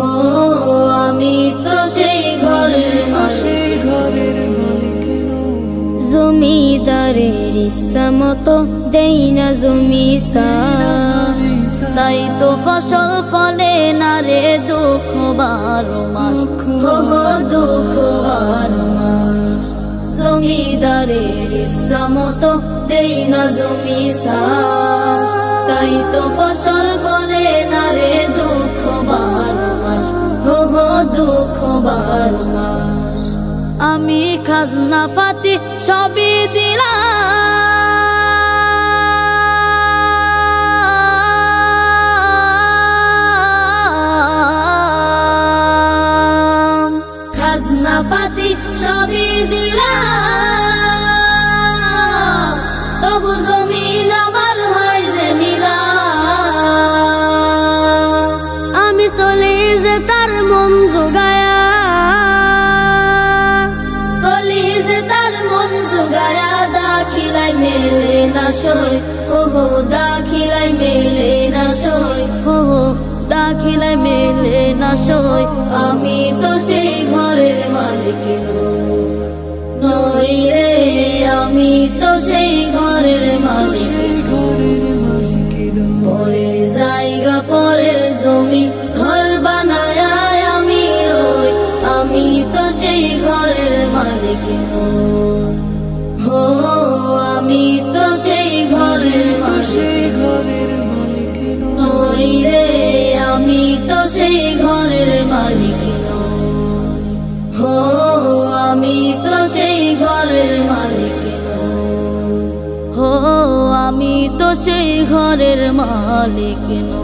হো আমি তো সেই ঘরের মালিক, জমিদারের ইচ্ছা মতো দেই না জমি সার, তাই তো ফসল ফলে না রে দুঃখ 12 মাস, হো দুঃখ 12 মাস। জমিদারের ইচ্ছা মতো দেই না জমি সার, তাই তো ফসল ফলে না রে দুঃখ 12 মাস, হো দুঃখ 12 মাস। আমি খাজনা ফাতি সবই দিলাম, খাজনা ফাতি সবই দিলাম, তবু জমিন আমার হয় যে নিলাম। আমি চলে যে তার মন জোগায়া, চলি যে তার মন জোগায়া, দাখিলাই মেলে না সই, হো দাখিলাই মেলে না সই, হো দাখিলাই মেলে না সই। আমি তো সেই ঘরের মালিক নই রে, আমি তো সেই ঘরের মালিক। পরের জায়গা পরের জমি ঘর বানায় আমি রই, আমি তো সেই ঘরের মালিক নই, হো আমি তো সেই ঘরের মালিক নই রে, আমি তো সেই ঘরের মালিক নই, হো আমি তো সেই ঘরের মালিক নই, হো আমি তো সেই ঘরের মালিক নই।